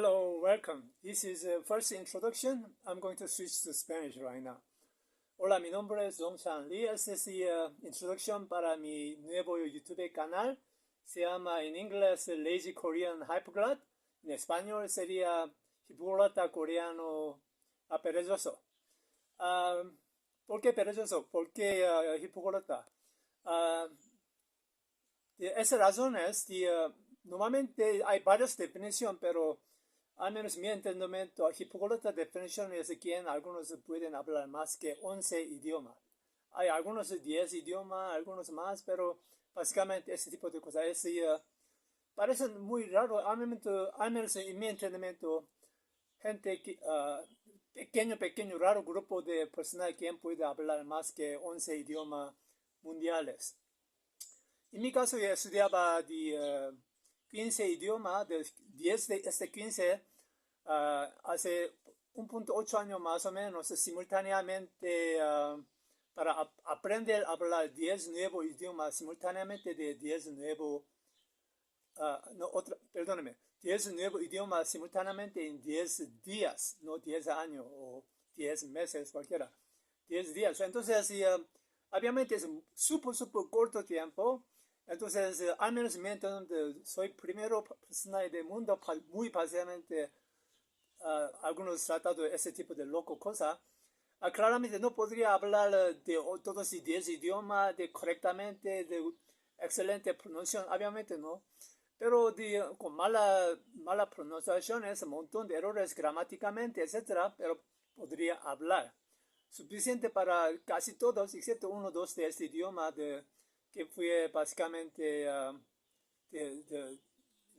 Hello, welcome. This is the first introduction. I'm going to switch to Spanish right now. Hola, mi nombre es Dongchan Lee. Esta es la introducción para mi nuevo YouTube canal. Se llama en inglés Lazy Korean Hypoglot. En español sería hipóglota coreano perezoso. ¿Por qué perezoso? ¿Por qué hipóglota? Esa razón es que normalmente hay varias definiciones, pero al menos mi entendimiento, hipóglota definición es quien algunos pueden hablar más que 11 idiomas. Hay algunos 10 idiomas, algunos más, pero básicamente ese tipo de cosas. Parece muy raro, al menos en mi entendimiento, gente que, pequeño, raro grupo de personas que puede hablar más que 11 idiomas mundiales. En mi caso, yo estudiaba de 15 idiomas, de 10 de este 15, hace 1.8 años más o menos, simultáneamente, para aprender a hablar 10 nuevos idiomas, simultáneamente de 10 nuevos, perdóneme, 10 nuevos idiomas simultáneamente en 10 días, no 10 años o 10 meses, cualquiera, 10 días. Entonces, obviamente es súper corto tiempo. Entonces, al menos mientras soy primero persona del mundo, muy fácilmente algunos tratan de ese tipo de loco cosa. Claramente no podría hablar de todos los 10 idiomas correctamente, de excelente pronunciación, obviamente no. Pero con mala pronunciación, un montón de errores gramaticalmente, etcétera, pero podría hablar. Suficiente para casi todos, excepto uno o dos de este idioma que fue básicamente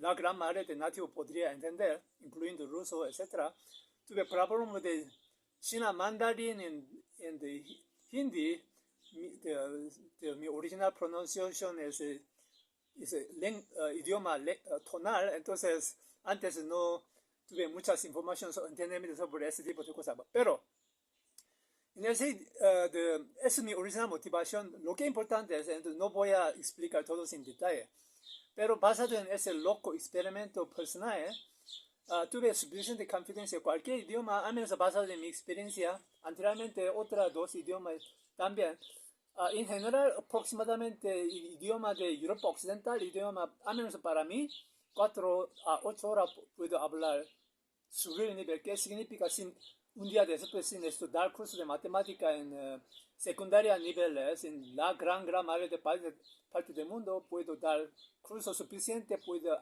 la gran mayoría de nativos podría entender, incluyendo ruso, etc. Tuve problemas de China mandarín en de hindi, mi original pronunciación es idioma tonal, entonces antes no tuve muchas informaciones o entendimiento sobre ese tipo de cosas. Pero esa es mi original motivación. Lo que es importante es, entonces no voy a explicar todo sin detalle, pero basado en ese loco experimento personal, tuve suficiente confianza en cualquier idioma, al menos basado en mi experiencia. Anteriormente, otros dos idiomas también. En general, aproximadamente el idioma de Europa Occidental, idioma, al menos para mí, 4 a 8 horas puedo hablar subir el nivel. ¿Qué significa? Un día después, sin estudiar curso de matemática en secundaria niveles, en la gran mayoría de parte del mundo, puedo dar curso suficiente, puedo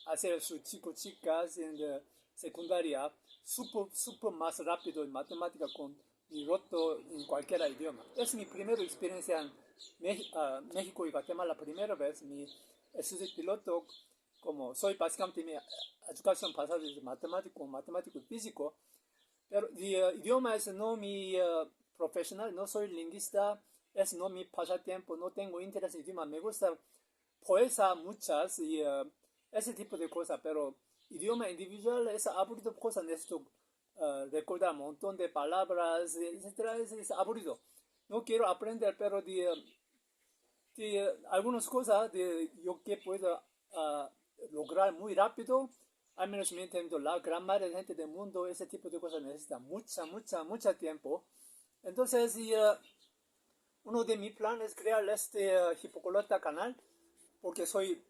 hacer sus chicas en secundaria súper más rápido en matemática con mi roto en cualquier idioma. Es mi primera experiencia en México y Guatemala, la primera vez. Mi estudio piloto, como soy básicamente mi educación pasada es matemático y físico, pero el idioma es no mi profesional, no soy lingüista, es no mi pasatiempo, no tengo interés en idioma, me gusta poesía muchas y ese tipo de cosas, pero idioma individual es aburrido cosa, necesito recordar un montón de palabras, etcétera, es aburrido. No quiero aprender, pero de algunas cosas yo que puedo lograr muy rápido, al menos me entiendo, la gran mayoría de gente del mundo, ese tipo de cosas necesita mucho tiempo. Entonces, uno de mis planes es crear este hipóglota canal, porque soy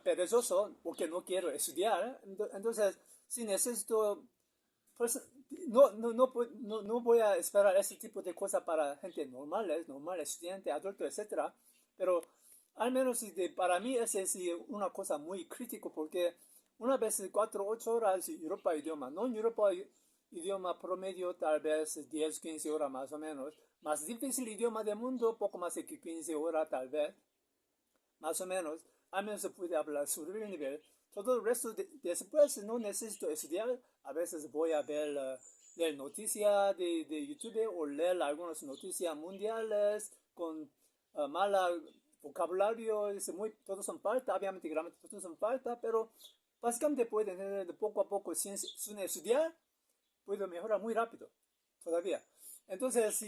perezoso, porque no quiero estudiar. Entonces, si necesito, pues, no voy a esperar ese tipo de cosas para gente normal, estudiante, adulto, etcétera. Pero al menos para mí es una cosa muy crítica, porque una vez 4 o 8 horas Europa idioma, no en Europa idioma promedio tal vez 10 15 horas más o menos. Más difícil idioma del mundo, poco más de 15 horas tal vez, más o menos. Al menos se puede hablar sobre el nivel. Todo el resto después no necesito estudiar. A veces voy a leer noticias de YouTube o leer algunas noticias mundiales con mala vocabulario. Todos son falta, obviamente gramática todos son falta, pero básicamente puede entender poco a poco sin estudiar, puedo mejorar muy rápido todavía. Entonces,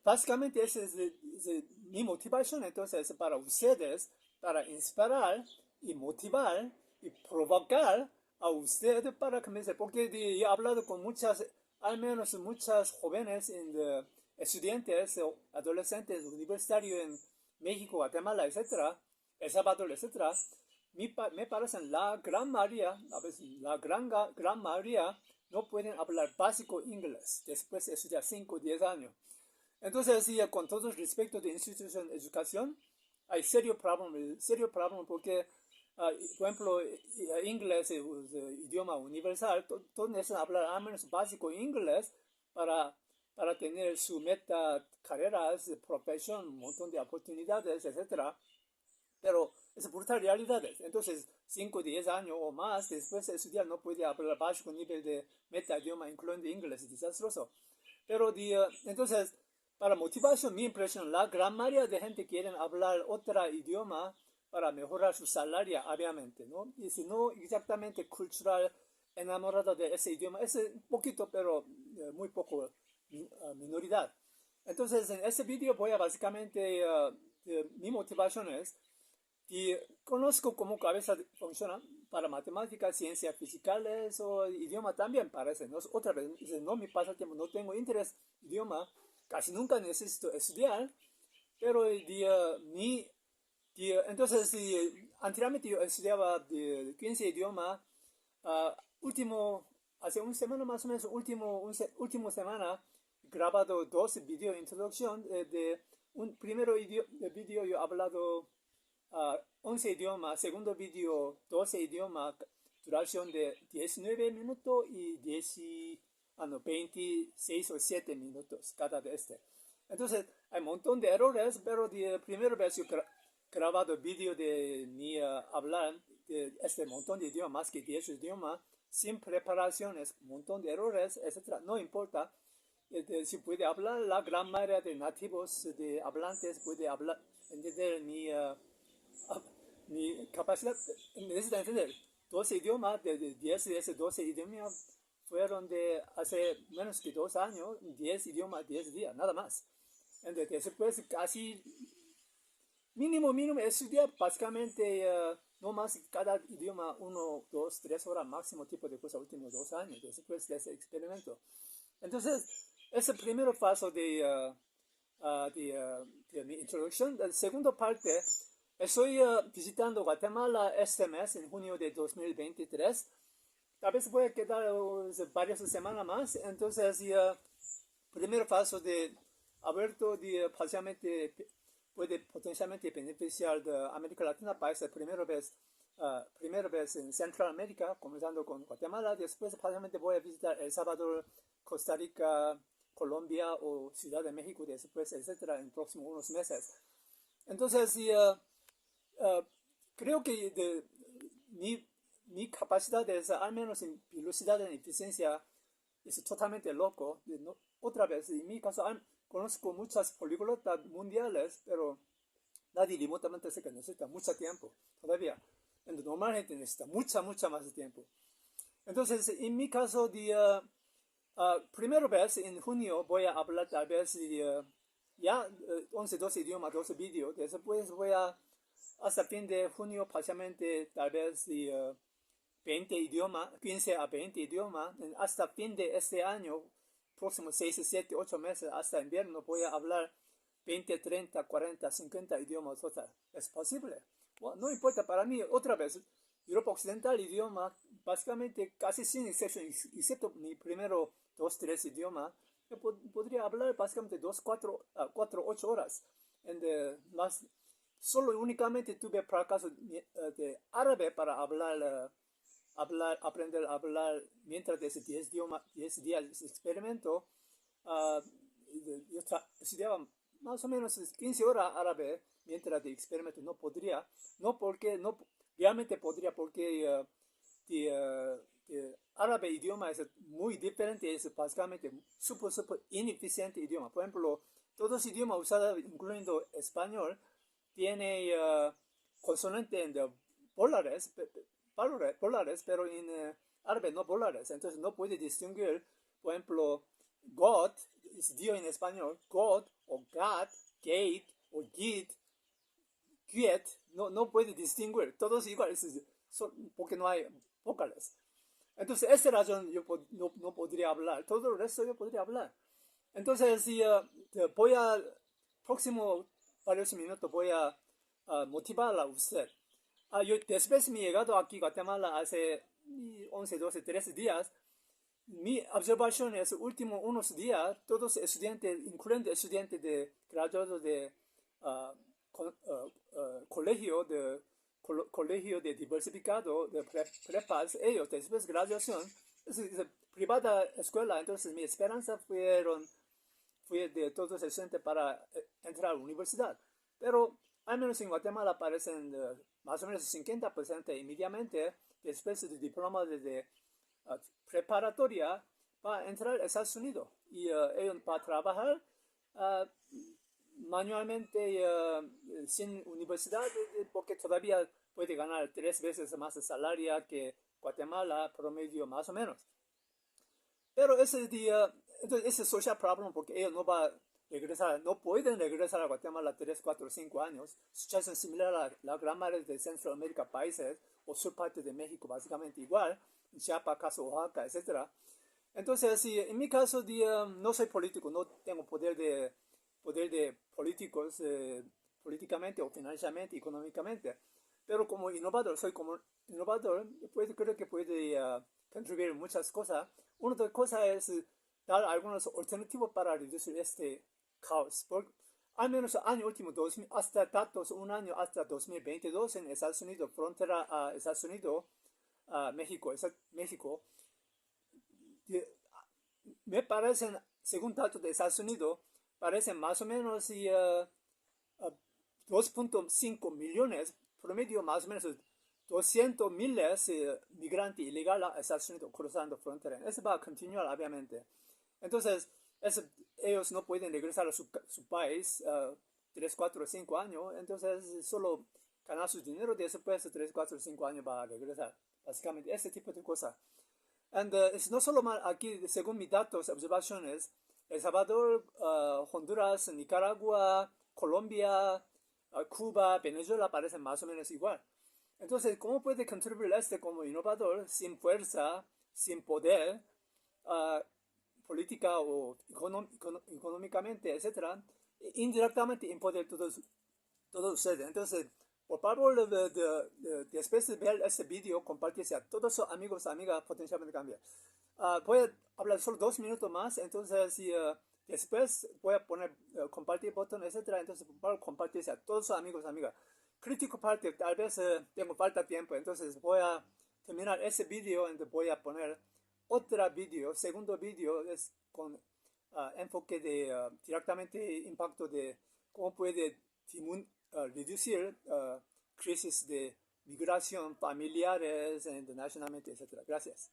básicamente esa es mi motivación. Entonces, para ustedes, para inspirar y motivar y provocar a usted para convencer, porque he hablado con muchas, al menos muchas jóvenes, estudiantes o adolescentes universitarios en México, Guatemala, etcétera, El Salvador, etcétera. Me parecen la gran mayoría, a veces gran mayoría, no pueden hablar básico inglés después de estudiar 5 o 10 años. Entonces, sí, con todo respecto de institución de educación, hay serio problema porque, por ejemplo, inglés es un idioma universal, todos necesitan hablar al menos básico inglés para, para tener su meta, carreras, profesión, un montón de oportunidades, etcétera. Pero es brutal realidades. Entonces, 5 o 10 años o más después de estudiar no puede hablar básico nivel de meta idioma, incluyendo inglés, es desastroso. Pero entonces, para motivación, mi impresión, la gran mayoría de gente quiere hablar otro idioma para mejorar su salario, obviamente, ¿no? Y si no exactamente cultural, enamorado de ese idioma, es un poquito, pero muy poco minoridad. Entonces, en este video voy a básicamente, mi motivación es y conozco cómo cabeza funciona para matemáticas, ciencias físicas o idioma también parece. ¿No? Otra vez, no mi pasatiempo, no tengo interés en idioma, casi nunca necesito estudiar, pero entonces anteriormente yo estudiaba de 15 idiomas, hace una semana más o menos, último semana, grabado 2 videos de introducción de un primero video yo he hablado 11 idiomas, segundo video 12 idiomas, duración de 19 minutos y 26 o 7 minutos cada de este. Entonces, hay un montón de errores, pero de primera vez yo grabado video de mi hablar de este montón de idiomas, más que 10 idiomas, sin preparaciones, un montón de errores, etc. No importa. Si puede hablar, la gran mayoría de nativos, de hablantes, puede hablar, entender mi capacidad, necesita entender. 12 idiomas, de 10 de esos 12 idiomas fueron de hace menos que 2 años, 10 idiomas, 10 días, nada más. Entonces, después casi mínimo estudiar básicamente no más cada idioma 1, 2, 3 horas máximo tipo de cosa últimos 2 años después de ese experimento. Entonces, ese primer paso de mi introducción. La segunda parte, estoy visitando Guatemala este mes, en junio de 2023. Tal vez voy a quedar varias semanas más. Entonces, primer paso de abierto de puede potencialmente beneficiar de América Latina, país primera vez en Centroamérica, comenzando con Guatemala. Después, probablemente voy a visitar El Salvador, Costa Rica, Colombia o Ciudad de México, después, etcétera, en próximos unos meses. Entonces, creo que mi capacidad es, al menos en velocidad y eficiencia, es totalmente loco. No, otra vez, en mi caso, conozco muchas políglotas mundiales, pero nadie remotamente sé que necesita mucho tiempo todavía. Normalmente necesita mucha más tiempo. Entonces, en mi caso, primera vez en junio voy a hablar tal vez ya 11, 12 idiomas, 12 vídeos. Después voy a, hasta fin de junio, parcialmente tal vez 20 idiomas, 15 a 20 idiomas. Hasta fin de este año, próximos 6, 7, 8 meses, hasta invierno, voy a hablar 20, 30, 40, 50 idiomas total. ¿Es posible? Bueno, no importa, para mí, otra vez, Europa Occidental, idioma, básicamente casi sin excepción, excepto mi primero 2, 3 idiomas, yo podría hablar básicamente 2, 4, 8 horas. Solo y únicamente tuve fracaso de árabe para aprender a hablar mientras de ese 10 días de experimento. Yo estudiaba más o menos 15 horas árabe mientras de experimento. No realmente podría, porque árabe idioma es muy diferente, es básicamente súper ineficiente idioma. Por ejemplo, todos los idiomas usados, incluyendo español, tiene consonante de polares, pero en árabe no polares. Entonces no puede distinguir, por ejemplo, God, es Dios en español, God o God, Gate o Git, Giet, no puede distinguir. Todos iguales, porque no hay vocales. Entonces, esa razón yo no podría hablar. Todo el resto yo podría hablar. Entonces, voy a, próximo varios minutos voy a motivarla a usted. Yo después me he llegado aquí a Guatemala hace 11, 12, 13 días. Mi observación es último unos días, todos estudiantes, incluyendo estudiantes de graduados de ah, colegio colegio de diversificado de prepas, ellos después de graduación, es privada escuela, entonces mi esperanza fue de todos los estudiantes para entrar a la universidad. Pero al menos en Guatemala aparecen más o menos el 50% inmediatamente después del diploma de preparatoria para entrar a Estados Unidos y ellos para trabajar uh, manualmente sin universidad porque todavía puede ganar 3 veces más de salario que Guatemala promedio más o menos. Pero ese día, entonces ese social problem porque ellos no va a regresar, no pueden regresar a Guatemala 3, 4, 5 años. Situación similar a la gran mayoría de Centroamérica países o sur parte de México básicamente igual, Chiapas, caso Oaxaca, etcétera. Entonces, en mi caso, no soy político, no tengo poder de políticos políticamente o financieramente, económicamente. Pero como innovador, soy como innovador, creo que puede contribuir muchas cosas. Una de las cosas es dar algunos alternativos para reducir este caos. Al menos año último, 2000, hasta datos, un año hasta 2022 en Estados Unidos, frontera a Estados Unidos, México, me parecen, según datos de Estados Unidos, parecen más o menos 2.5 millones, promedio más o menos 200 miles migrantes ilegales a Estados Unidos cruzando frontera. Eso va a continuar, obviamente. Entonces, ellos no pueden regresar a su país 3, 4, 5 años. Entonces, solo ganar su dinero después de 3, 4, 5 años va a regresar. Básicamente, ese tipo de cosas. Y no solo aquí, según mis datos, observaciones, El Salvador, Honduras, Nicaragua, Colombia, Cuba, Venezuela parecen más o menos igual. Entonces, ¿cómo puede contribuir este como innovador sin fuerza, sin poder, uh, política o económicamente, etcétera, indirectamente en poder todo ustedes? Entonces, por favor, después de ver este video, compartirse a todos sus amigos, amigas, potencialmente cambiar. Voy a hablar solo 2 minutos más, entonces después voy a poner compartir botón, etcétera. Entonces, por favor, compartirse a todos sus amigos, amigas. Crítico parte, tal vez tengo falta de tiempo, entonces voy a terminar ese video y voy a poner otro video, segundo video, es con enfoque de directamente impacto de cómo puede reducir crisis de migración familiares internacionalmente, etcétera. Gracias.